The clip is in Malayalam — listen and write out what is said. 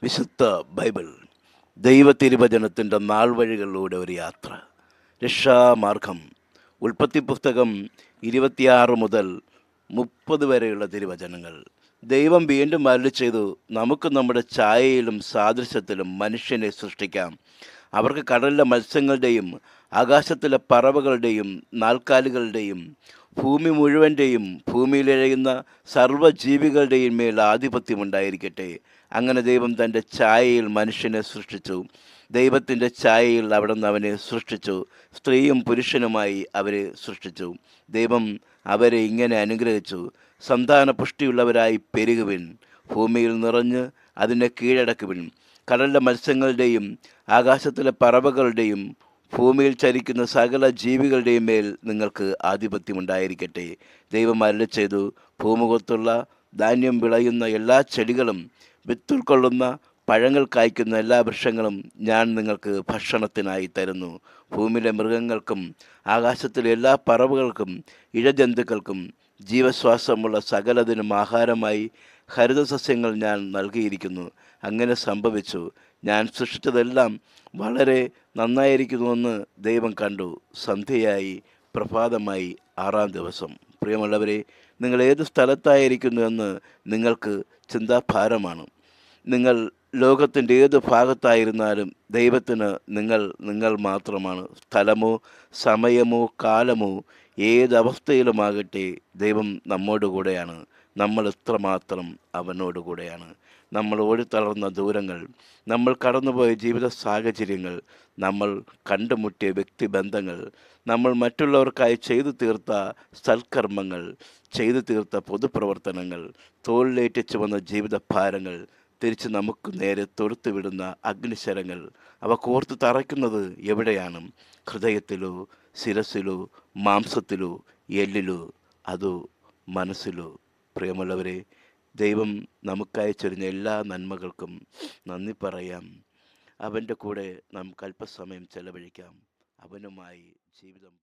വിശുദ്ധ ബൈബിൾ ദൈവതിരുവചനത്തിൻ്റെ നാൾവഴികളിലൂടെ ഒരു യാത്ര. രക്ഷാമാർഗം. ഉൽപ്പത്തി പുസ്തകം 26 മുതൽ 30 വരെയുള്ള തിരുവചനങ്ങൾ. ദൈവം വീണ്ടും അരുളി ചെയ്തു, നമുക്ക് നമ്മുടെ ഛായയിലും സാദൃശ്യത്തിലും മനുഷ്യനെ സൃഷ്ടിക്കാം. അവർക്ക് കടലിലെ മത്സ്യങ്ങളുടെയും ആകാശത്തിലെ പറവകളുടെയും നാൽക്കാലികളുടെയും ഭൂമി മുഴുവൻ്റെയും ഭൂമിയിലിഴയുന്ന സർവ്വജീവികളുടെയും മേൽ ആധിപത്യമുണ്ടായിരിക്കട്ടെ. അങ്ങനെ ദൈവം തൻ്റെ ഛായയിൽ മനുഷ്യനെ സൃഷ്ടിച്ചു. ദൈവത്തിൻ്റെ ഛായയിൽ അവിടുന്ന് അവനെ സൃഷ്ടിച്ചു. സ്ത്രീയും പുരുഷനുമായി അവരെ സൃഷ്ടിച്ചു. ദൈവം അവരെ ഇങ്ങനെ അനുഗ്രഹിച്ചു: സന്താന പുഷ്ടിയുള്ളവരായി പെരുകുവിൻ, ഭൂമിയിൽ നിറഞ്ഞ് അതിനെ കീഴടക്കുവിൻ. കടലിലെ മത്സ്യങ്ങളുടെയും ആകാശത്തിലെ പറവകളുടെയും ഭൂമിയിൽ ചരിക്കുന്ന സകല ജീവികളുടെയും മേൽ നിങ്ങൾക്ക് ആധിപത്യമുണ്ടായിരിക്കട്ടെ. ദൈവം അരുളി ചെയ്തു, ഭൂമുഖത്തുള്ള ധാന്യം വിളയുന്ന എല്ലാ ചെടികളും വിത്തുൾക്കൊള്ളുന്ന പഴങ്ങൾ കായ്ക്കുന്ന എല്ലാ വൃക്ഷങ്ങളും ഞാൻ നിങ്ങൾക്ക് ഭക്ഷണത്തിനായി തരുന്നു. ഭൂമിയിലെ മൃഗങ്ങൾക്കും ആകാശത്തിലെ എല്ലാ പറവുകൾക്കും ഇഴജന്തുക്കൾക്കും ജീവശ്വാസമുള്ള സകലതിനും ആഹാരമായി ഹരിതസസ്യങ്ങൾ ഞാൻ നൽകിയിരിക്കുന്നു. അങ്ങനെ സംഭവിച്ചു. ഞാൻ സൃഷ്ടിച്ചതെല്ലാം വളരെ നന്നായിരിക്കുന്നുവെന്ന് ദൈവം കണ്ടു. സന്ധ്യയായി, പ്രഭാതമായി, 6-ാം ദിവസം. പ്രിയമുള്ളവരെ, നിങ്ങൾ ഏത് സ്ഥലത്തായിരിക്കുന്നുവെന്ന് നിങ്ങൾക്ക് ചിന്താഭാരമാണ്. നിങ്ങൾ ലോകത്തിൻ്റെ ഏത് ഭാഗത്തായിരുന്നാലും ദൈവത്തിന് നിങ്ങൾ മാത്രമാണ്. സ്ഥലമോ സമയമോ കാലമോ ഏതവസ്ഥയിലുമാകട്ടെ, ദൈവം നമ്മോടുകൂടെയാണ്. നമ്മൾ എത്രമാത്രം അവനോടുകൂടെയാണ്. നമ്മൾ ഓടിത്തളർന്ന ദൂരങ്ങൾ, നമ്മൾ കടന്നുപോയ ജീവിത സാഹചര്യങ്ങൾ, നമ്മൾ കണ്ടുമുട്ടിയ വ്യക്തിബന്ധങ്ങൾ, നമ്മൾ മറ്റുള്ളവർക്കായി ചെയ്തു തീർത്ത സൽക്കർമ്മങ്ങൾ, ചെയ്തു തീർത്ത പൊതുപ്രവർത്തനങ്ങൾ, തോളിലേറ്റിച്ചു വന്ന ജീവിതഭാരങ്ങൾ, തിരിച്ച് നമുക്ക് നേരെ തൊടുത്തുവിടുന്ന അഗ്നിശരങ്ങൾ, അവ കോർത്ത് തറയ്ക്കുന്നത് എവിടെയാണ്? ഹൃദയത്തിലോ, ശിരസിലോ, മാംസത്തിലോ, എല്ലിലോ, അതോ മനസ്സിലോ? പ്രിയമുള്ളവരെ, ദൈവം നമുക്കായി ചൊരിഞ്ഞ എല്ലാ നന്മകൾക്കും നന്ദി പറയാം. അവൻ്റെ കൂടെ നമുക്ക് അല്പസമയം ചെലവഴിക്കാം. അവനുമായി ജീവിതം